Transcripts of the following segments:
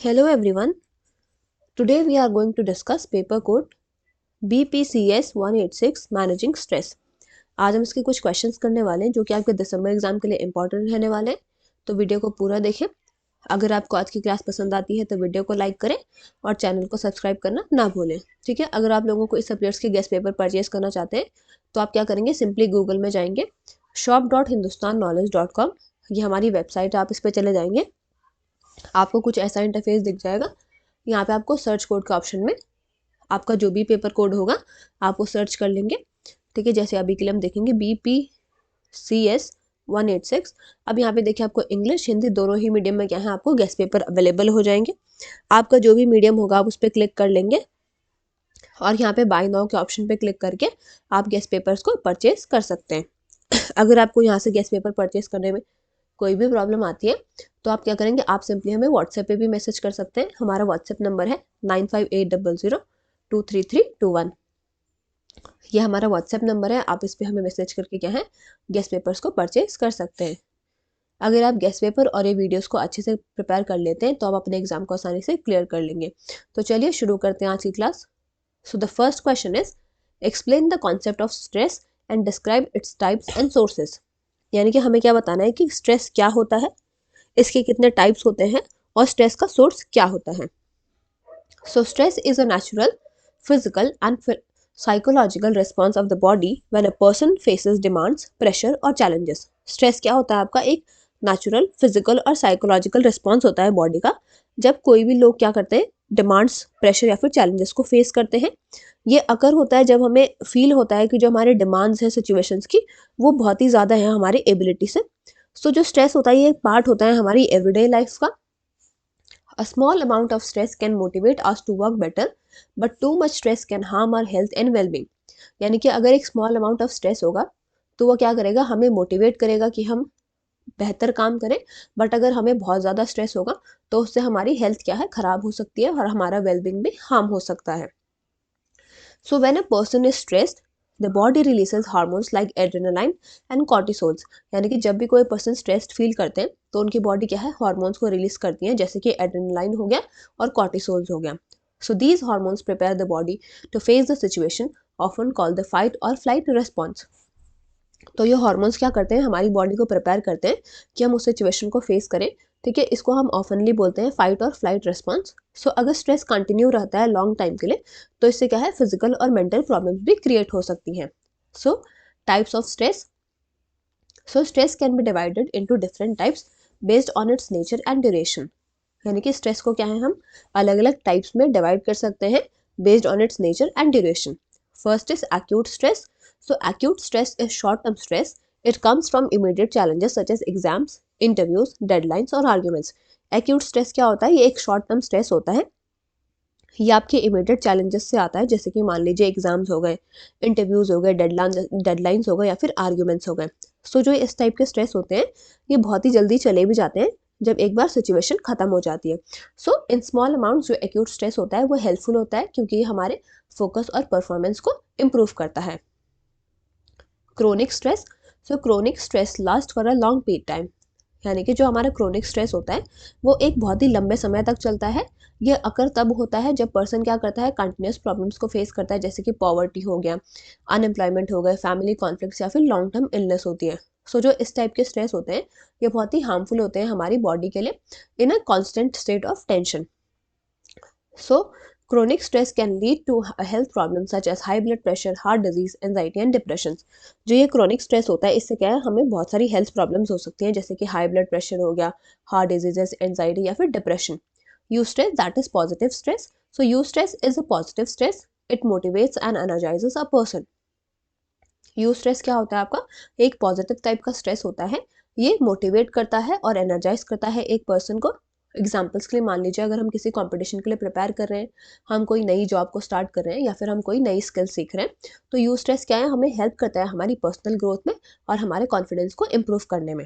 Hello everyone. Today we are going to discuss paper code BPCS 186 Managing Stress. आज हम इसके कुछ questions करने वाले हैं जो कि आपके दिसंबर एग्जाम के लिए इंपॉर्टेंट रहने वाले हैं, तो वीडियो को पूरा देखें। अगर आपको आज की क्लास पसंद आती है तो वीडियो को लाइक करें और चैनल को सब्सक्राइब करना ना भूलें। ठीक है, अगर आप लोगों को इस सब्जेक्ट्स के गेस्ट पेपर परचेज करना चाहते हैं तो आप क्या करेंगे, सिंपली गूगल में जाएंगे, shop.hindustanknowledge.com, ये हमारी वेबसाइट, आप इस पर चले जाएंगे। आपको कुछ ऐसा इंटरफेस दिख जाएगा। यहाँ पे आपको सर्च कोड का ऑप्शन में आपका जो भी पेपर कोड होगा आप वो सर्च कर लेंगे। ठीक है, जैसे अभी के लिए हम देखेंगे BPCS 186। अब यहाँ पे देखिए आपको इंग्लिश हिंदी दोनों ही मीडियम में क्या है, आपको गेस्ट पेपर अवेलेबल हो जाएंगे। आपका जो भी मीडियम होगा आप उस पर क्लिक कर लेंगे और यहाँ पे बाय नाउ के ऑप्शन पे क्लिक करके आप गेस्ट पेपर्स को परचेज कर सकते हैं। अगर आपको यहाँ से गेस्ट पेपर परचेज करने में कोई भी प्रॉब्लम आती है तो आप क्या करेंगे, आप सिंपली हमें व्हाट्सएप पे भी मैसेज कर सकते हैं। हमारा व्हाट्सएप नंबर है 9580023321। ये हमारा व्हाट्सएप नंबर है, आप इस पर हमें मैसेज करके क्या है, गेस्ट पेपर्स को परचेज कर सकते हैं। अगर आप गेस्ट पेपर और ये वीडियोस को अच्छे से प्रिपेयर कर लेते हैं तो आप अपने एग्जाम को आसानी से क्लियर कर लेंगे। तो चलिए शुरू करते हैं आज की class. So the first question is, explain the concept of stress and describe its types and sources. यानी कि हमें क्या बताना है कि स्ट्रेस क्या होता है, इसके कितने टाइप्स होते हैं और स्ट्रेस का सोर्स क्या होता है। सो stress is a natural physical and psychological response of the body when a person faces demands, pressure और चैलेंजेस। स्ट्रेस क्या होता है आपका, एक नेचुरल फिजिकल और साइकोलॉजिकल रिस्पॉन्स होता है बॉडी का, जब कोई भी लोग क्या करते हैं, डिमांड्स, प्रेशर या फिर चैलेंजेस को फेस करते हैं। ये अकर होता है जब हमें फील होता है कि जो हमारे डिमांड्स हैं सिचुएशंस की वो बहुत ही ज़्यादा है हमारी एबिलिटी से। सो जो स्ट्रेस होता है ये एक पार्ट होता है हमारी एवरीडे लाइफ का। A small amount of stress can motivate us to work better, but too much stress can harm our health and well-being. यानी कि अगर एक स्मॉल अमाउंट ऑफ स्ट्रेस होगा तो वो क्या करेगा, हमें मोटिवेट करेगा कि हम बेहतर काम करें, बट अगर हमें बहुत ज़्यादा स्ट्रेस होगा तो उससे हमारी हेल्थ क्या है, ख़राब हो सकती है और हमारा वेलबींग भी हार्म हो सकता है। So when a person is stressed the body releases hormones like adrenaline and कॉर्टिसोल्स। यानी कि जब भी कोई पर्सन स्ट्रेस्ड फील करते हैं तो उनकी बॉडी क्या है, हार्मोन्स को रिलीज करती है, जैसे कि एड्रेनालाइन हो गया और कॉर्टिसोल्स हो गया। So these hormones prepare the body to face the situation, often called the fight or flight response. तो ये हार्मोन्स क्या करते हैं, हमारी बॉडी को प्रिपेयर करते हैं कि हम उस सिचुएशन को फेस करें। ठीक है, इसको हम ऑफनली बोलते हैं फाइट और फ्लाइट रिस्पॉन्स। सो अगर स्ट्रेस कंटिन्यू रहता है लॉन्ग टाइम के लिए तो इससे क्या है, फिजिकल और मेंटल प्रॉब्लम्स भी क्रिएट हो सकती हैं। सो types of stress. So stress can be divided into different types based on it's nature and duration. यानी कि स्ट्रेस को क्या है, हम अलग अलग टाइप्स में डिवाइड कर सकते हैं based on it's nature and duration. First is acute stress. So acute stress is short-term stress. It comes from immediate challenges such as exams, interviews, deadlines और arguments. Acute stress क्या होता है, ये एक शॉर्ट टर्म स्ट्रेस होता है। ये आपके इमीडिएट चैलेंजेस से आता है, जैसे कि मान लीजिए एग्जाम्स हो गए, इंटरव्यूज हो गए, डेडलाइंस हो गए या फिर आर्ग्यूमेंट्स हो गए। सो जो इस टाइप के स्ट्रेस होते हैं ये बहुत ही जल्दी चले भी जाते हैं जब एक बार सिचुएशन खत्म हो जाती है। सो इन स्मॉल अमाउंट जो एक्यूट स्ट्रेस होता है वो हेल्पफुल होता है क्योंकि ये हमारे फोकस और परफॉर्मेंस को इम्प्रूव करता है। Chronic stress. So chronic stress last for a long period time. यानी कि जो हमारा क्रोनिक स्ट्रेस होता है वो एक बहुत ही लंबे समय तक चलता है। ये अकर तब होता है जब पर्सन क्या करता है, कंटिन्यूस प्रॉब्लम्स को फेस करता है, जैसे कि पॉवर्टी हो गया, अनएम्प्लॉयमेंट हो गए, फैमिली कॉन्फ्लिक्ट्स या फिर लॉन्ग टर्म इलनेस होती है। सो जो इस टाइप के स्ट्रेस होते हैं ये बहुत ही हार्मफुल होते हैं हमारी बॉडी के लिए in a constant state of tension. So, chronic stress can lead to health problems such as high blood pressure, heart disease, anxiety and depression. जो ये chronic stress होता है इससे क्या है, हमें बहुत सारी health problems हो सकती हैं, जैसे कि high blood pressure हो गया, heart diseases, anxiety या फिर depression. Eustress, that is positive stress. So eustress is a positive stress. It motivates and energizes a person. eustress क्या होता है आपका, एक पॉजिटिव टाइप का स्ट्रेस होता है। ये मोटिवेट करता है और एनर्जाइज करता है एक पर्सन को। एग्जाम्पल्स के लिए मान लीजिए अगर हम किसी कंपटीशन के लिए प्रिपेयर कर रहे हैं, हम कोई नई जॉब को स्टार्ट कर रहे हैं या फिर हम कोई नई स्किल सीख रहे हैं, तो यू स्ट्रेस क्या है, हमें हेल्प करता है हमारी पर्सनल ग्रोथ में और हमारे कॉन्फिडेंस को इम्प्रूव करने में।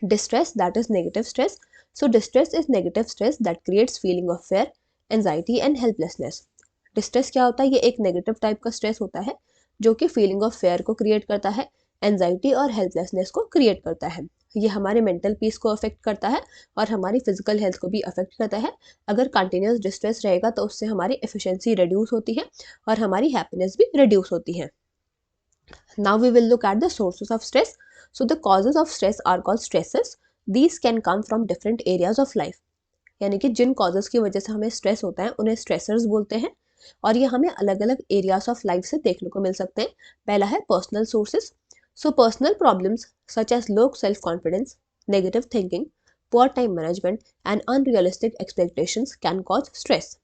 Distress, that is negative stress. So distress is negative stress that creates feeling of fair, anxiety and helplessness. Distress क्या होता है, ये एक नेगेटिव टाइप का स्ट्रेस होता है जो कि फीलिंग ऑफ फेयर को क्रिएट करता है, एंजाइटी और हेल्पलेसनेस को क्रिएट करता है। ये हमारे मेंटल पीस को अफेक्ट करता है और हमारी फिजिकल हेल्थ को भी अफेक्ट करता है। अगर कंटिन्यूस डिस्ट्रेस रहेगा तो उससे हमारी एफिशिएंसी रिड्यूस होती है और हमारी हैप्पीनेस भी रिड्यूस होती है। Now we will look at the sources of stress. So the causes of stress are called stresses. These can come from different areas of life. यानी कि जिन कॉजेज की वजह से हमें स्ट्रेस होता है उन्हें स्ट्रेसर्स बोलते हैं और ये हमें अलग अलग एरियाज ऑफ लाइफ से देखने को मिल सकते हैं। पहला है personal sources. So personal problems such as low self confidence, negative thinking, poor time management and unrealistic expectations can cause stress.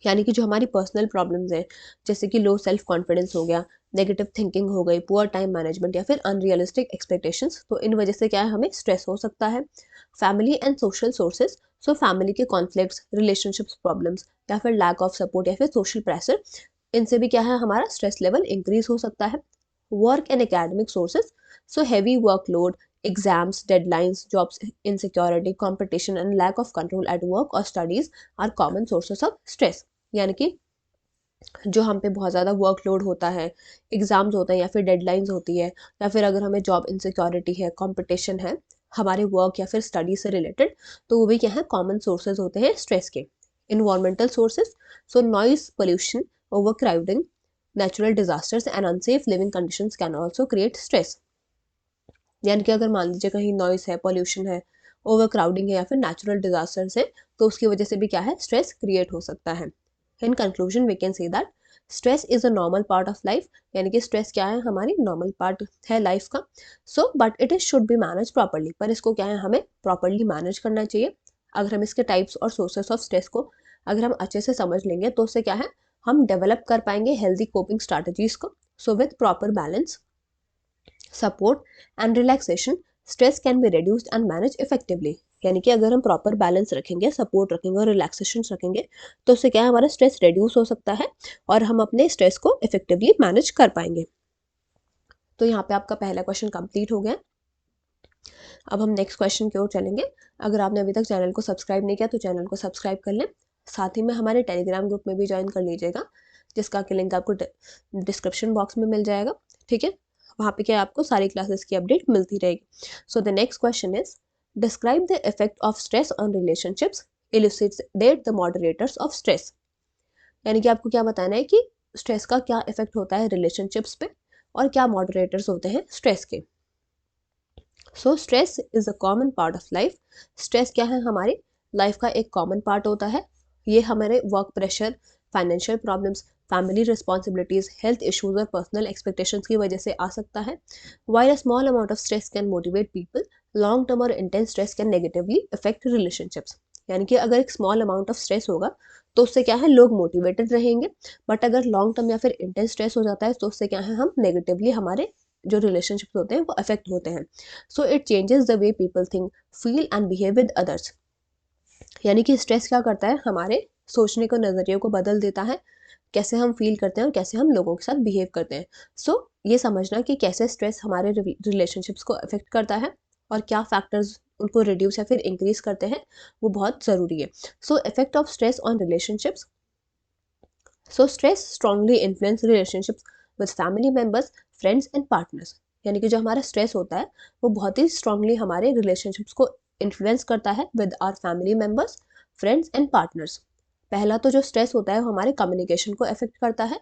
यानी कि जो हमारी पर्सनल प्रॉब्लम्स हैं जैसे कि लो सेल्फ कॉन्फिडेंस हो गया, नेगेटिव थिंकिंग हो गई, पुअर टाइम मैनेजमेंट या फिर अनरियलिस्टिक एक्सपेक्टेशंस, तो इन वजह से क्या है हमें स्ट्रेस हो सकता है। Family and social sources. So family के कॉन्फ्लिक्ट्स, रिलेशनशिप्स प्रॉब्लम्स या फिर लैक ऑफ सपोर्ट या फिर सोशल प्रेशर, इनसे भी क्या है हमारा स्ट्रेस लेवल इंक्रीज हो सकता है। Work and academic sources. So heavy workload, exams, deadlines, jobs insecurity, competition and lack of control at work और studies are common sources of stress. यानी कि जो हम पे बहुत ज़्यादा वर्कलोड होता है, एग्ज़ाम्स होते हैं या फिर डेडलाइंस होती है या फिर अगर हमें जॉब इनसिक्योरिटी है, कंपटीशन है हमारे वर्क या फिर स्टडी से रिलेटेड, तो वो भी क्या है कॉमन सोर्सेज होते हैं स्ट्रेस के। Environmental sources. So noise pollution, over crowding, natural disasters and unsafe living conditions can also create stress. यानी कि अगर मान लीजिए कहीं नॉइस है, पोल्यूशन है, ओवर क्राउडिंग है या फिर नेचुरल डिजास्टर्स है, तो उसकी वजह से भी क्या है स्ट्रेस क्रिएट हो सकता है। In conclusion we can say that stress is a normal part of life. यानी कि स्ट्रेस क्या है हमारी नॉर्मल पार्ट है लाइफ का। So but it is should be manage properly, पर इसको क्या है हमें प्रॉपरली मैनेज करना चाहिए। अगर हम इसके टाइप्स और सोर्सेस ऑफ स्ट्रेस को अगर हम अच्छे से समझ लेंगे तो उससे क्या है हम डेवलप कर पाएंगे हेल्दी कोपिंग स्ट्रैटेजीज को। So with proper balance, support and relaxation, stress can be reduced and manage effectively. यानी कि अगर हम प्रॉपर बैलेंस रखेंगे, सपोर्ट रखेंगे और रिलैक्सेशन रखेंगे तो उससे क्या है हमारा स्ट्रेस रिड्यूस हो सकता है और हम अपने स्ट्रेस को इफेक्टिवली मैनेज कर पाएंगे। तो यहाँ पे आपका पहला क्वेश्चन कंप्लीट हो गया। अब हम नेक्स्ट क्वेश्चन की ओर चलेंगे। अगर आपने अभी तक चैनल को सब्सक्राइब नहीं किया तो चैनल को सब्सक्राइब कर लें, साथ ही में हमारे टेलीग्राम ग्रुप में भी ज्वाइन कर लीजिएगा जिसका कि लिंक आपको डिस्क्रिप्शन बॉक्स में मिल जाएगा। ठीक है, वहाँ पे क्या आपको सारी क्लासेस की अपडेट मिलती रहेगी। So the next question is describe the effect of stress on relationships, elucidate the moderators of stress. यानी कि आपको क्या बताना है कि स्ट्रेस का क्या इफेक्ट होता है रिलेशनशिप्स पे और क्या मॉडरेटर्स होते हैं स्ट्रेस के। सो stress is a common part of life. Stress क्या है हमारी लाइफ का एक कॉमन पार्ट होता है। ये हमारे work pressure, financial problems, family responsibilities, health issues और पर्सनल एक्सपेक्टेशंस की वजह से आ सकता है। While a small amount of stress can motivate people, long term और intense stress can negatively affect relationships. यानी कि अगर एक स्मॉल अमाउंट ऑफ स्ट्रेस होगा तो उससे क्या है लोग मोटिवेटेड रहेंगे, बट अगर लॉन्ग टर्म या फिर इंटेंस स्ट्रेस हो जाता है तो उससे क्या है हम नेगेटिवली हमारे जो रिलेशनशिप होते हैं वो अफेक्ट होते हैं। So it changes the way people think, feel and behave with others. यानी कि स्ट्रेस क्या करता है हमारे सोचने को, नज़रिए को बदल देता है, कैसे हम फील करते हैं और कैसे हम लोगों के साथ बिहेव करते हैं। सो ये समझना कि कैसे स्ट्रेस हमारे रिलेशनशिप्स को अफेक्ट करता है और क्या फैक्टर्स उनको रिड्यूस या फिर इंक्रीज करते हैं वो बहुत ज़रूरी है। So effect of stress on relationships. So stress strongly influence relationships with family members, friends and partners. यानी कि जो हमारा स्ट्रेस होता है वो बहुत ही स्ट्रांगली हमारे रिलेशनशिप्स को इन्फ्लुएंस करता है with our family members, friends and partners. पहला तो जो स्ट्रेस होता है वो हमारे कम्युनिकेशन को अफेक्ट करता है।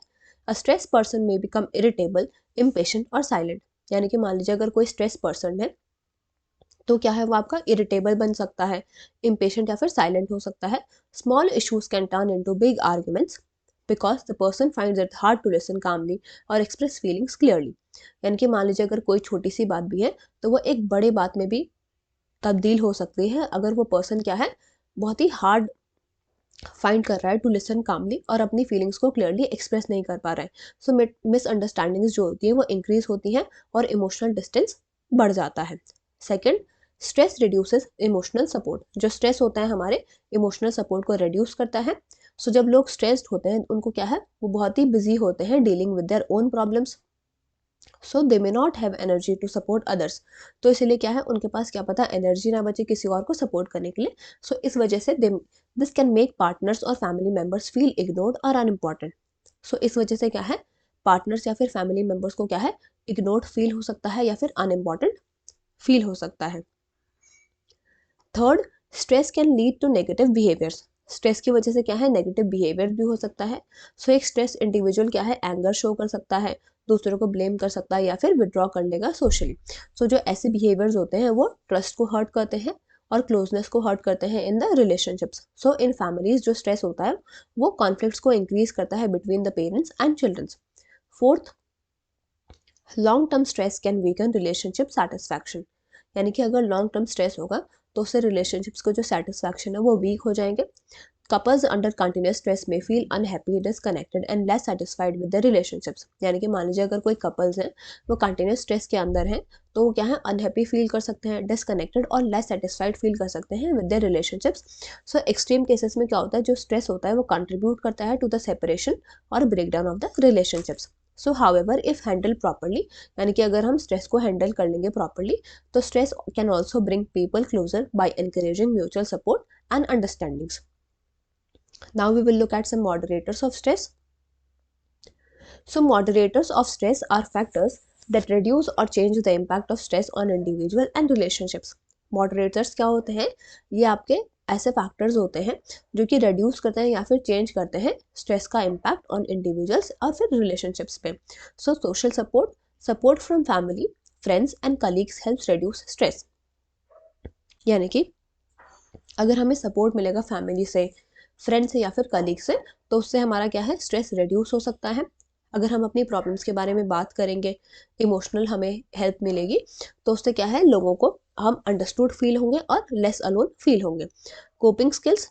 अ स्ट्रेस पर्सन में बिकम इरिटेबल, इम्पेशेंट और साइलेंट। यानी कि मान लीजिए अगर कोई स्ट्रेस पर्सन है तो क्या है वो आपका इरिटेबल बन सकता है, इम्पेशेंट या फिर साइलेंट हो सकता है। Small issues can turn into big arguments because the person finds it hard to listen calmly और एक्सप्रेस फीलिंग्स क्लियरली। यानी कि मान लीजिए अगर कोई छोटी सी बात भी है तो वो एक बड़े बात में भी तब्दील हो सकती है अगर वो पर्सन क्या है बहुत ही हार्ड फाइंड कर रहा है टू लिसन कामली और अपनी फीलिंग्स को क्लियरली एक्सप्रेस नहीं कर पा रहा है। सो मिसअंडरस्टैंडिंग्स जो होती है वो इंक्रीज होती हैं और इमोशनल डिस्टेंस बढ़ जाता है। Second, stress reduces emotional support. जो स्ट्रेस होता है हमारे इमोशनल सपोर्ट को रिड्यूस करता है। सो जब लोग स्ट्रेस्ड होते हैं उनको क्या है वो बहुत ही बिजी होते हैं dealing with their own problems, so they may not have energy to support others. तो इसीलिए क्या है उनके पास क्या पता एनर्जी ना बचे किसी और को सपोर्ट करने के लिए। सो इस वजह से दिस कैन मेक पार्टनर्स और फैमिली मेम्बर्स फील इग्नोर्ड और अनइम्पॉर्टेंट। सो इस वजह से क्या है पार्टनर्स या फिर फैमिली मेम्बर्स को क्या है इग्नोर्ड फील हो सकता है या फिर अनइम्पॉर्टेंट फील हो सकता है। Third, stress can lead to negative behaviours. Stress की वजह से क्या है, नेगेटिव बिहेवियर भी हो सकता है। सो एक स्ट्रेस इंडिविजुअल क्या है, एंगर शो कर सकता है, दूसरों को ब्लेम कर सकता है या फिर विड्रॉ कर लेगा सोशली। सो जो ऐसे बिहेवियर्स होते हैं वो ट्रस्ट को हर्ट करते हैं और क्लोजनेस को हर्ट करते हैं in the relationships. So in families जो स्ट्रेस होता है वो कॉन्फ्लिक्ट्स को इंक्रीज करता है between the parents and childrens. Fourth, long term stress can weaken relationship satisfaction. यानी कि अगर लॉन्ग टर्म स्ट्रेस होगा तो उससे रिलेशनशिप्स को जो सेटिस्फैक्शन है वो वीक हो जाएंगे। कपल्स अंडर कंटिन्यूस स्ट्रेस में feel unhappy, disconnected and less satisfied with the relationships. यानी कि मान लीजिए अगर कोई कपल्स हैं वो कंटिन्यूस स्ट्रेस के अंदर हैं तो वो क्या है, अनहैप्पी फील कर सकते हैं, डिसकनेक्टेड और लेस सेटिस्फाइड फील कर सकते हैं with the relationships. So extreme cases में क्या होता है, जो स्ट्रेस होता है वो कंट्रीब्यूट करता है टू द सेपरेशन और breakdown of the relationships. So however if handle properly, यानी कि अगर हम स्ट्रेस को हैंडल कर लेंगे प्रॉपरली तो stress can also bring people closer by encouraging mutual support and understandings. Now we will look at some moderators of stress. So moderators of stress are factors that reduce or change the impact of stress on individual and relationships. Moderators क्या होते हैं, ये आपके ऐसे factors होते हैं जो कि reduce करते हैं या फिर change करते हैं stress का impact on individuals और फिर relationships पे. So social support, support from family, friends and colleagues helps reduce stress. यानी कि अगर हमें सपोर्ट मिलेगा फैमिली से, फ्रेंड से या फिर कलीग से तो उससे हमारा क्या है, स्ट्रेस रिड्यूस हो सकता है। अगर हम अपनी प्रॉब्लम्स के बारे में बात करेंगे, इमोशनल हमें हेल्प मिलेगी तो उससे क्या है, लोगों को हम अंडरस्टूड फील होंगे और लेस अलोन फील होंगे। Coping skills,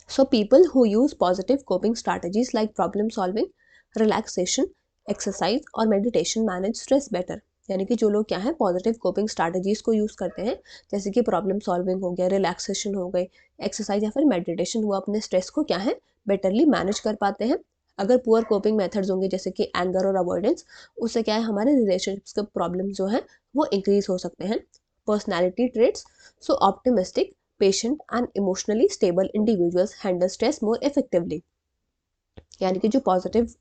so people who use positive coping strategies like problem solving, relaxation, exercise और मेडिटेशन मैनेज स्ट्रेस बेटर। यानी कि जो लोग क्या है पॉजिटिव कोपिंग स्ट्रैटेजीज को यूज़ करते हैं, जैसे कि प्रॉब्लम सॉल्विंग हो गया, रिलैक्सेशन हो गई, एक्सरसाइज या फिर मेडिटेशन, वो अपने स्ट्रेस को क्या है बेटरली मैनेज कर पाते हैं। अगर पुअर कोपिंग मेथड्स होंगे जैसे कि एंगर और अवॉइडेंस, उससे क्या है हमारे रिलेशनशिप्स के प्रॉब्लम जो है वो इंक्रीज हो सकते हैं। Personality traits, so optimistic, patient and emotionally stable individuals handle stress more effectively. यानी कि जो पॉजिटिव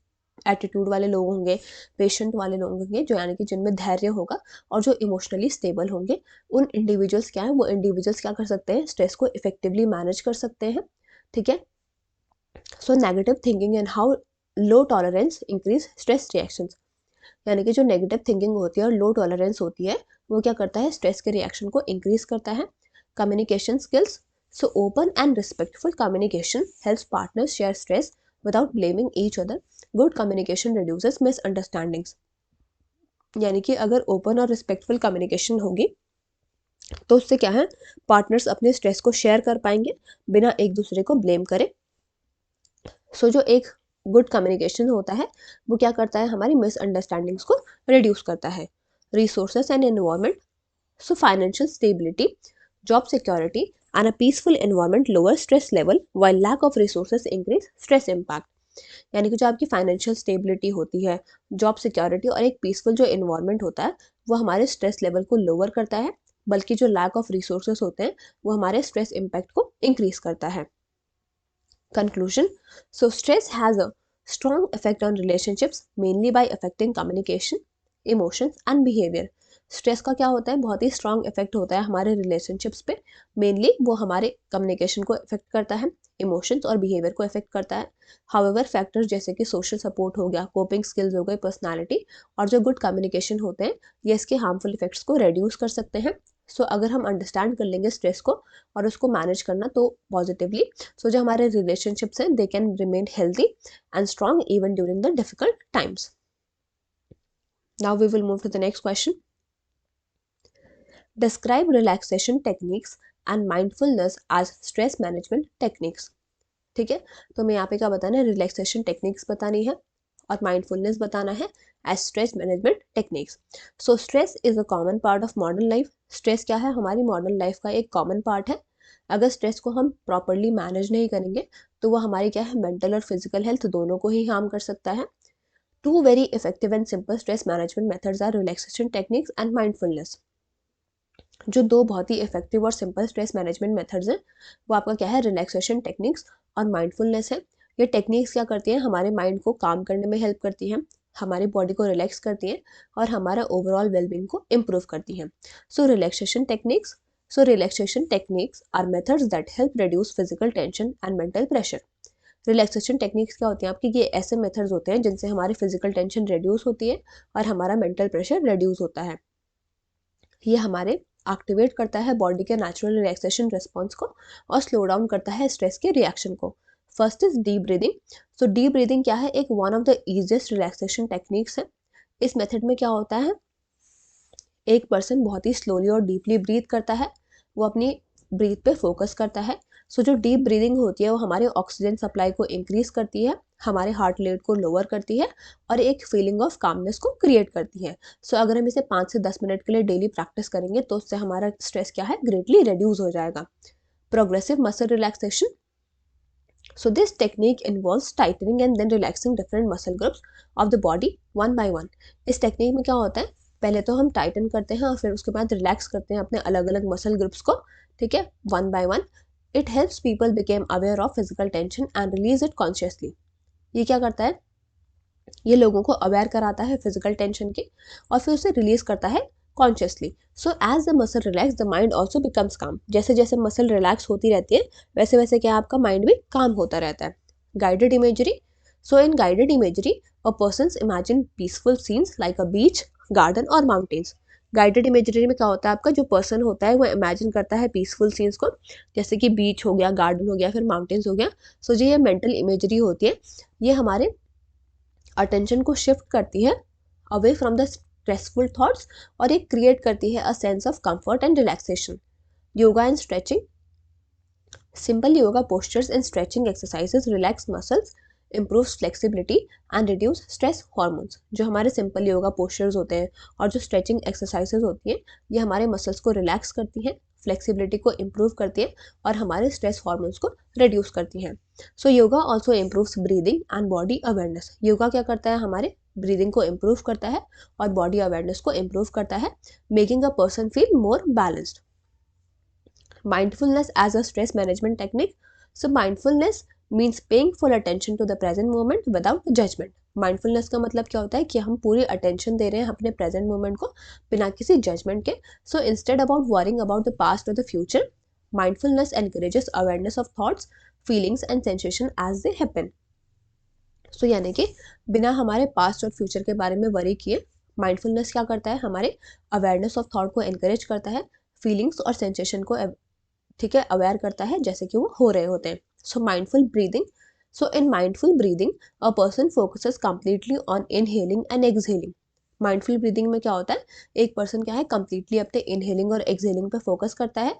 एटीट्यूड वाले लोग होंगे, पेशेंट वाले लोग होंगे, जो यानी कि जिनमें धैर्य होगा और जो इमोशनली स्टेबल होंगे, उन इंडिविजुअल्स क्या है, वो इंडिविजुअल्स क्या कर सकते हैं, स्ट्रेस को इफेक्टिवली मैनेज कर सकते हैं। ठीक है। So negative thinking and how low tolerance increase stress reactions. यानी कि जो नेगेटिव थिंकिंग होती है और लो टॉलरेंस होती है वो क्या करता है, स्ट्रेस के रिएक्शन को इंक्रीज करता है। Communication skills, so open and respectful communication helps partners shear stress without blaming each other. Good communication reduces misunderstandings. यानी कि अगर ओपन और रिस्पेक्टफुल कम्युनिकेशन होगी तो उससे क्या है, पार्टनर्स अपने स्ट्रेस को शेयर कर पाएंगे बिना एक दूसरे को ब्लेम करे। सो जो एक गुड कम्युनिकेशन होता है वो क्या करता है, हमारी मिसअंडरस्टैंडिंग्स को रिड्यूस करता है। Resources and environment, so financial stability, job security and a peaceful environment lower stress level while lack of resources increase stress impact. यानी कि जो आपकी फाइनेंशियल स्टेबिलिटी होती है, जॉब सिक्योरिटी और एक पीसफुल जो इन्वायरमेंट होता है वो हमारे स्ट्रेस लेवल को लोअर करता है, बल्कि जो लैक ऑफ रिसोर्सेस होते हैं वो हमारे स्ट्रेस इम्पैक्ट को इंक्रीज करता है। Conclusion, so stress has a strong effect on relationships mainly by affecting communication, emotions and behavior. Stress का क्या होता है, बहुत ही स्ट्रॉन्ग इफेक्ट होता है हमारे रिलेशनशिप्स पे। मेनली वो हमारे कम्युनिकेशन को इफेक्ट करता है, इमोशंस और बिहेवियर को इफेक्ट करता है। हाउएवर फैक्टर्स जैसे कि सोशल सपोर्ट हो गया, कोपिंग स्किल्स हो गई, पर्सनालिटी और जो गुड कम्युनिकेशन होते हैं ये इसके हार्मफुल इफेक्ट्स को रिड्यूस कर सकते हैं। सो अगर हम अंडरस्टैंड कर लेंगे स्ट्रेस को और उसको मैनेज करना तो पॉजिटिवली, सो जो हमारे रिलेशनशिप्स हैं they can remain healthy and strong even during the difficult times. Now we will move to the next question. Describe relaxation techniques and mindfulness as stress management techniques. ठीक है, तो मैं यहाँ पे क्या बताना है, रिलैक्सेशन टेक्निक्स बतानी है और माइंडफुलनेस बताना है as stress management techniques. So stress is a common part of modern life. Stress क्या है, हमारी मॉडर्न लाइफ का एक कॉमन पार्ट है। अगर स्ट्रेस को हम प्रॉपरली मैनेज नहीं करेंगे तो वो हमारी क्या है, मेंटल और फिजिकल हेल्थ दोनों को ही हार्म कर सकता है। Two very effective and simple stress management methods are relaxation techniques and mindfulness. जो दो बहुत ही इफेक्टिव और सिंपल स्ट्रेस मैनेजमेंट मेथड्स हैं वो आपका क्या है, रिलैक्सेशन टेक्निक्स और माइंडफुलनेस है। ये टेक्निक्स क्या करती हैं, हमारे माइंड को काम करने में हेल्प करती हैं, हमारी बॉडी को रिलैक्स करती हैं और हमारा ओवरऑल वेलबींग को इम्प्रूव करती हैं। So relaxation techniques are methods that help reduce physical tension and mental pressure. Relaxation techniques क्या होती हैं आपकी, ये ऐसे मेथड्स होते हैं जिनसे हमारी फिजिकल टेंशन रिड्यूस होती है और हमारा मेंटल प्रेशर रिड्यूस होता है। ये हमारे एक्टिवेट करता है बॉडी के नेचुरल रिलैक्सेशन रिस्पॉन्स को और स्लो डाउन करता है स्ट्रेस के रिएक्शन को। First is deep breathing. So deep breathing क्या है, एक one of the easiest relaxation techniques है। इस मेथड में क्या होता है, एक पर्सन बहुत ही स्लोली और डीपली ब्रीथ करता है, वो अपनी ब्रीथ पे फोकस करता है। सो जो डीप ब्रीदिंग होती है वो हमारे ऑक्सीजन सप्लाई को इंक्रीज करती है, हमारे हार्ट रेट को लोअर करती है और एक फीलिंग ऑफ कामनेस को क्रिएट करती है। सो अगर हम इसे 5 से 10 मिनट के लिए डेली प्रैक्टिस करेंगे तो उससे हमारा स्ट्रेस क्या है, ग्रेटली रिड्यूस हो जाएगा। Progressive muscle relaxation. So this technique involves tightening and then relaxing different muscle groups of the body one by one. इस टेक्निक में क्या होता है, पहले तो हम टाइटन करते हैं और फिर उसके बाद रिलैक्स करते हैं अपने अलग अलग मसल ग्रुप्स को, ठीक है, one by one. It helps people became aware of physical tension and release it consciously. ये क्या करता है, ये लोगों को अवेयर कराता है फिजिकल टेंशन की और फिर उसे रिलीज करता है consciously. So as the muscle relax the mind also becomes calm. जैसे जैसे मसल रिलैक्स होती रहती है वैसे वैसे क्या आपका माइंड भी काम होता रहता है। Guided imagery. सो इन गाइडेड इमेजरी अ persons imagine peaceful scenes like अ बीच, गार्डन और माउंटेन्स। गाइडेड इमेजरी में क्या होता है, आपका जो पर्सन होता है वो इमेजिन करता है पीसफुल सीन्स को, जैसे कि बीच हो गया, गार्डन हो गया, फिर माउंटेन्स हो गया। सो जो ये मेंटल इमेजरी होती है ये हमारे अटेंशन को शिफ्ट करती है away from the stressful thoughts और ये क्रिएट करती है a sense of comfort and relaxation. Yoga and stretching. Simple yoga postures and stretching exercises relax muscles, improves flexibility and reduce stress hormones. जो हमारे सिंपल योगा पोस्चर्स होते हैं और जो स्ट्रेचिंग एक्सरसाइजेस होती हैं ये हमारे मसल्स को रिलैक्स करती हैं, फ्लेक्सिबिलिटी को इम्प्रूव करती है और हमारे स्ट्रेस हार्मोन्स को रिड्यूस करती हैं। So yoga also improves breathing and body awareness. Yoga क्या करता है, हमारे ब्रीदिंग को इम्प्रूव करता है और बॉडी अवेयरनेस को इम्प्रूव करता है, making a person feel more balanced. Mindfulness as a stress management technique. So mindfulness means paying full attention to the present moment without judgment. Mindfulness का मतलब क्या होता है कि हम पूरी अटेंशन दे रहे हैं अपने प्रेजेंट मोमेंट को बिना किसी जजमेंट के। So instead about worrying about the past और the future, mindfulness encourages awareness of thoughts, feelings and sensation as they happen. So यानी कि बिना हमारे पास्ट और फ्यूचर के बारे में वरी किए माइंडफुलनेस क्या करता है, हमारे अवेयरनेस ऑफ थॉट को एनकरेज करता है, फीलिंग्स और सेंसेशन को, ठीक है, अवेयर करता है जैसे कि वो हो रहे होते हैं। So mindful breathing. So in mindful breathing a person focuses completely on inhaling and exhaling. Mindful breathing में क्या होता है, एक पर्सन क्या है कंप्लीटली अपने इनहेलिंग और एक्सहेलिंग पे फोकस करता है,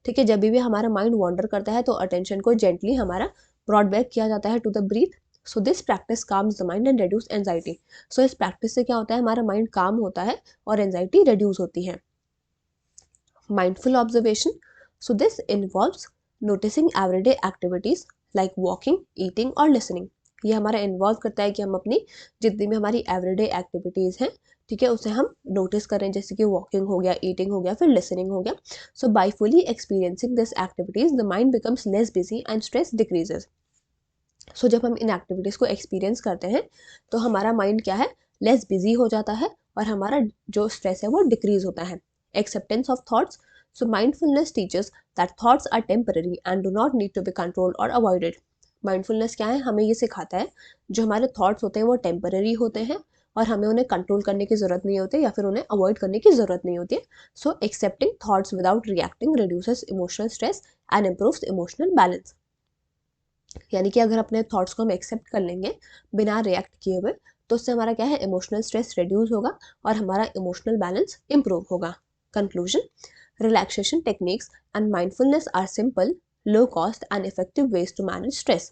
ठीक है। जब भी हमारा माइंड वॉन्डर करता है तो अटेंशन को जेंटली हमारा ब्रॉड बैक किया जाता है to the breath. So this practice calms the mind and reduce anxiety. So इस प्रैक्टिस से क्या होता है, हमारा माइंड काम होता है और एंजाइटी रिड्यूस होती है। Mindful observation. So this involves noticing everyday activities like walking, eating और listening. ये हमारा इन्वॉल्व करता है कि हम अपनी जितनी भी हमारी एवरीडे एक्टिविटीज़ हैं, ठीक है, उसे हम नोटिस करें, जैसे कि वॉकिंग हो गया, ईटिंग हो गया, फिर लिसनिंग हो गया। So by fully experiencing this activities the mind becomes less busy and stress decreases. So जब हम इन एक्टिविटीज़ को एक्सपीरियंस करते हैं तो हमारा माइंड क्या है, लेस बिजी हो जाता है और हमारा जो स्ट्रेस है वो डिक्रीज होता है। Acceptance of thoughts. So mindfulness teaches that thoughts are temporary and do not need to be controlled or avoided. Mindfulness क्या है, हमें ये सिखाता है जो हमारे थॉट्स होते हैं वो टेम्पररी होते हैं और हमें उन्हें कंट्रोल करने की ज़रूरत नहीं होती या फिर उन्हें अवॉइड करने की ज़रूरत नहीं होती है। So accepting thoughts without reacting reduces emotional stress and improves emotional balance. यानी कि अगर अपने थॉट्स को हम एक्सेप्ट कर लेंगे बिना रिएक्ट किए हुए तो उससे हमारा क्या है, इमोशनल स्ट्रेस रिड्यूस होगा और हमारा इमोशनल बैलेंस इम्प्रूव होगा। Conclusion. Relaxation techniques and mindfulness are simple, low cost and effective ways to manage stress.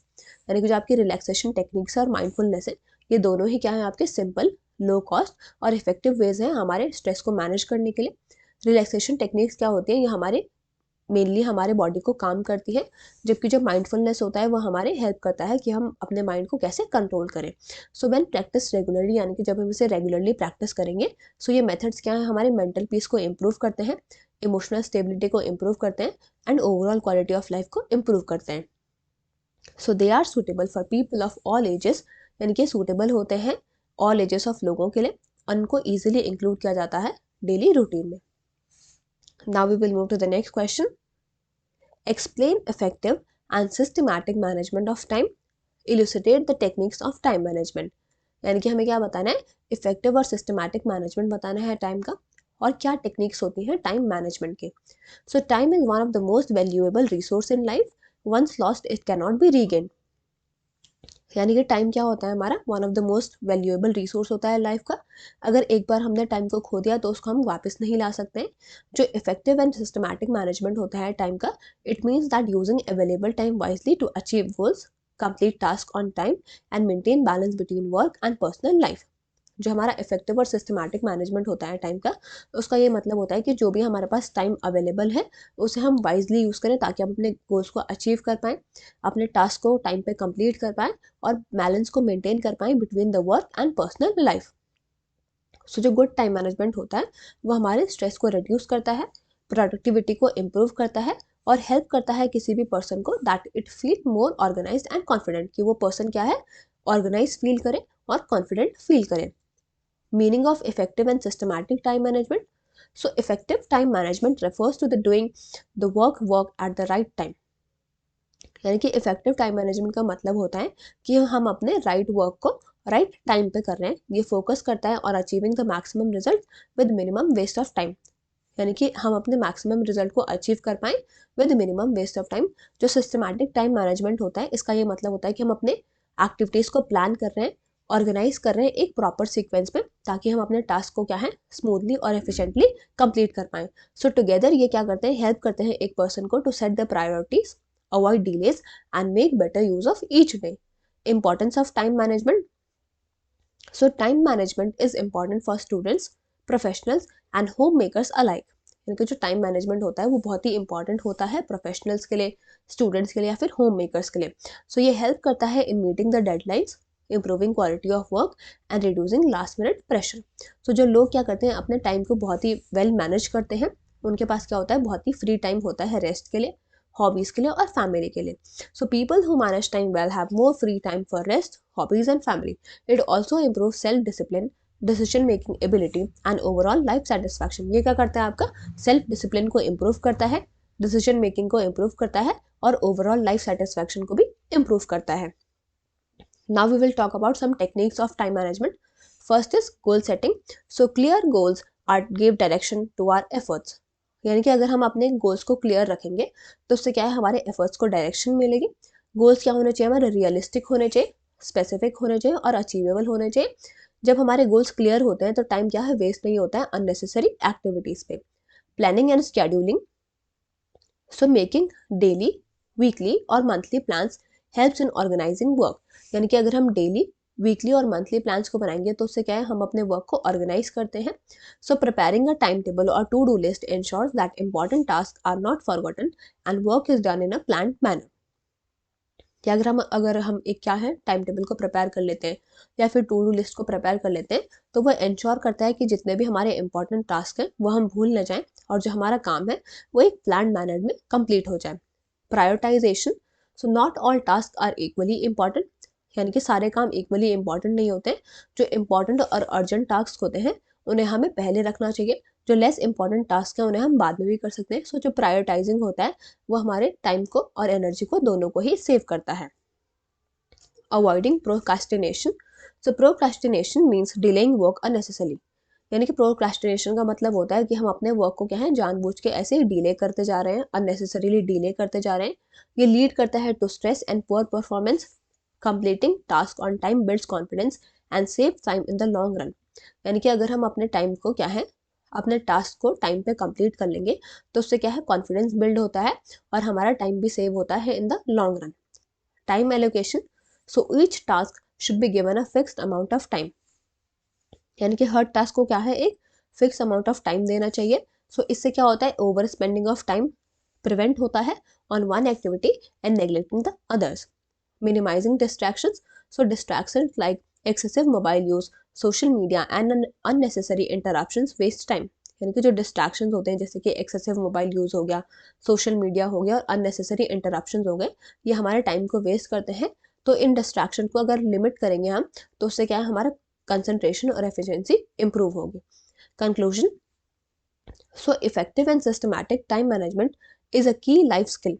यानी कि जो आपकी रिलैक्सेशन टेक्निक्स है और माइंडफुलनेस है ये दोनों ही क्या है, आपके सिंपल, लो कॉस्ट और इफेक्टिव वेज हैं हमारे स्ट्रेस को मैनेज करने के लिए। रिलैक्सेशन टेक्निक्स क्या होती है, ये हमारे मेनली हमारे बॉडी को काम करती है, जबकि जो माइंडफुलनेस होता है वो हमारे हेल्प करता है कि हम अपने माइंड को कैसे कंट्रोल करें। सो व्हेन प्रैक्टिस रेगुलरली, यानी कि जब हम इसे रेगुलरली प्रैक्टिस करेंगे, सो ये मेथड्स क्या है, हमारे मेंटल पीस को इम्प्रूव करते हैं, इमोशनल स्टेबिलिटी को इम्प्रूव करते हैं and overall quality of life को इम्प्रूव करते हैं। So they are suitable for people of all ages, यानी कि सूटेबल होते हैं ऑल एजेस ऑफ लोगों के लिए, उनको ईजिली इंक्लूड किया जाता है डेली रूटीन में। Now we will move to the next question. Explain effective and systematic management of time, elucidate the techniques of time management. यानी कि हमें क्या बताना है, इफेक्टिव और सिस्टमैटिक मैनेजमेंट बताना है टाइम का, और क्या टेक्निक्स होती हैं टाइम मैनेजमेंट के। So time is one of the most valuable resource in life, once lost it can not be regain. यानी कि टाइम क्या होता है हमारा, one of the most valuable resource होता है लाइफ का। अगर एक बार हमने टाइम को खो दिया तो उसको हम वापस नहीं ला सकते हैं। जो इफेक्टिव एंड सिस्टमैटिक मैनेजमेंट होता है टाइम का, it means that using available time wisely to achieve goals, complete task on time and maintain balance between work and personal life. जो हमारा इफेक्टिव और सिस्टमैटिक मैनेजमेंट होता है टाइम का, उसका ये मतलब होता है कि जो भी हमारे पास टाइम अवेलेबल है उसे हम वाइजली यूज़ करें ताकि हम अपने गोल्स को अचीव कर पाएँ, अपने टास्क को टाइम पे कंप्लीट कर पाएँ और बैलेंस को मेंटेन कर पाएँ between the work and personal life. So जो गुड टाइम मैनेजमेंट होता है वो हमारे स्ट्रेस को रिड्यूस करता है, प्रोडक्टिविटी को इम्प्रूव करता है और हेल्प करता है किसी भी पर्सन को that it feel more organised and confident, कि वो पर्सन क्या है, ऑर्गेनाइज फील करे और कॉन्फिडेंट फील करे। Meaning of effective and systematic time management. So effective time management refers to the doing the work at the right time. यानी कि effective time management का मतलब होता है कि हम अपने राइट वर्क को राइट टाइम पे कर रहे हैं। ये फोकस करता है और achieving the maximum result with minimum waste of time, यानी कि हम अपने मैक्सिमम रिजल्ट को अचीव कर पाएँ with minimum waste of time. जो सिस्टमैटिक टाइम मैनेजमेंट होता है, इसका ये मतलब होता है कि हम अपने एक्टिविटीज़ को प्लान कर रहे हैं, ऑर्गेनाइज कर रहे हैं एक प्रॉपर सीक्वेंस में, ताकि हम अपने टास्क को क्या है स्मूथली और एफिशिएंटली कंप्लीट कर पाएँ। सो टुगेदर ये क्या करते हैं, हेल्प करते हैं एक पर्सन को to set the priorities, avoid delays and make better use of each day. Importance of time management. So time management is important for students, professionals and home makers alike. यानी कि जो time management होता है वो बहुत ही important होता है professionals के लिए, स्टूडेंट्स के लिए या फिर होम मेकर्स के लिए। सो ये हेल्प करता है in meeting the deadlines, improving quality of work and reducing last minute pressure. So जो लोग क्या करते हैं अपने टाइम को बहुत ही वेल मैनेज करते हैं, उनके पास क्या होता है, बहुत ही फ्री टाइम होता है रेस्ट के लिए, हॉबीज़ के लिए और फैमिली के लिए। So people who manage time well have more free time for rest, hobbies and family. It also improve self discipline, decision making ability and overall life satisfaction. ये क्या करता है, आपका सेल्फ डिसिप्लिन को इम्प्रूव करता है, डिसीजन मेकिंग को improve करता है और ओवरऑल लाइफ सेटिस्फैक्शन को भी इम्प्रूव करता है। Now we will talk about some techniques of time management. First is goal setting. So clear goals are give direction to our efforts. यानी कि अगर हम अपने गोल्स को क्लियर रखेंगे तो उससे क्या है, हमारे एफर्ट्स को डायरेक्शन मिलेगी। गोल्स क्या होने चाहिए, हमारे रियलिस्टिक होने चाहिए, स्पेसिफिक होने चाहिए और अचीवेबल होने चाहिए। जब हमारे गोल्स क्लियर होते हैं तो टाइम क्या है वेस्ट नहीं होता है अननेसेसरी एक्टिविटीज़ पे। Planning and scheduling. So making daily, weekly और monthly plans helps in organizing work. यानी कि अगर हम डेली, वीकली और मंथली प्लान्स को बनाएंगे तो उससे क्या है, हम अपने वर्क को ऑर्गेनाइज करते हैं। So preparing a time table or to do list ensures that important task are not forgotten and work is done in a planned manner. कि अगर हम एक क्या है टाइम टेबल को प्रिपेयर कर लेते हैं या फिर टू डू लिस्ट को प्रिपेयर कर लेते हैं तो वो इंश्योर करता है कि जितने भी हमारे इंपॉर्टेंट टास्क हैं वो हम भूल न जाएं और जो हमारा काम है वो एक प्लान मैनर में कंप्लीट हो जाए। Prioritisation. So not all task are equally important, यानी कि सारे काम इक्वली इंपॉर्टेंट नहीं होते। जो इंपॉर्टेंट और अर्जेंट टास्क होते हैं उन्हें हमें पहले रखना चाहिए, जो लेस इंपॉर्टेंट टास्क हैं उन्हें हम बाद में भी कर सकते हैं। सो जो प्रायोरिटाइजिंग होता है वो हमारे टाइम को और एनर्जी को दोनों को ही सेव करता है। Avoiding procrastination. So procrastination means delaying work unnecessarily. यानी कि प्रोक्रास्टिनेशन का मतलब होता है कि हम अपने वर्क को क्या है जानबूझ के ऐसे ही डिले करते जा रहे हैं, अननेसेसरीली डिले करते जा रहे हैं। ये लीड करता है to stress and poor performance. Completing task on time builds confidence and save time in the long run. यानी कि अगर हम अपने टाइम को क्या है, अपने टास्क को टाइम पे कंप्लीट कर लेंगे तो उससे क्या है कॉन्फिडेंस बिल्ड होता है और हमारा टाइम भी सेव होता है इन the long run. Time allocation. So each task should be given a fixed amount of time. यानी कि हर टास्क को क्या है एक फिक्स अमाउंट ऑफ टाइम देना चाहिए। सो इससे क्या होता है, over spending of time prevent होता है on one activity and neglecting the others. Minimising distractions. So distractions like excessive mobile use, social media and unnecessary interruptions waste time. यानी कि जो डिस्ट्रैक्शंस होते हैं जैसे कि एक्सेसिव मोबाइल यूज़ हो गया, सोशल मीडिया हो गया और अननेसेसरी इंटरप्शंस हो गए, ये हमारे टाइम को वेस्ट करते हैं। तो इन डिस्ट्रैक्शन को अगर लिमिट करेंगे हम तो उससे क्या है, हमारा कंसंट्रेशन और एफिशिएंसी इंप्रूव होगी। Conclusion, so effective and systematic time management is a की लाइफ स्किल।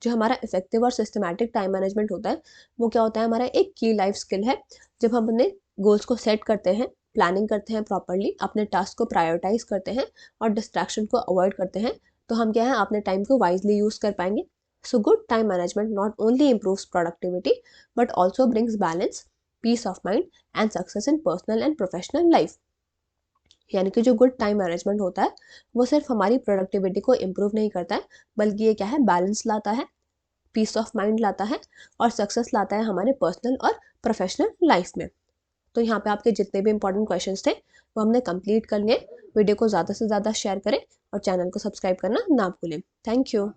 जो हमारा इफेक्टिव और सिस्टमैटिक टाइम मैनेजमेंट होता है वो क्या होता है, हमारा एक की लाइफ स्किल है। जब हम अपने गोल्स को सेट करते हैं, प्लानिंग करते हैं प्रॉपरली, अपने टास्क को प्रायोरिटाइज करते हैं और डिस्ट्रैक्शन को अवॉइड करते हैं, तो हम क्या है अपने टाइम को वाइजली यूज़ कर पाएंगे। So good time management not only improves productivity but also brings balance, peace of mind and success in personal and professional life. यानी कि जो गुड टाइम मैनेजमेंट होता है वो सिर्फ हमारी प्रोडक्टिविटी को इम्प्रूव नहीं करता है, बल्कि ये क्या है, बैलेंस लाता है, पीस ऑफ माइंड लाता है और सक्सेस लाता है हमारे पर्सनल और प्रोफेशनल लाइफ में। तो यहाँ पे आपके जितने भी इंपॉर्टेंट क्वेश्चंस थे वो हमने कंप्लीट कर लिए। वीडियो को ज़्यादा से ज़्यादा शेयर करें और चैनल को सब्सक्राइब करना ना भूलें। Thank you.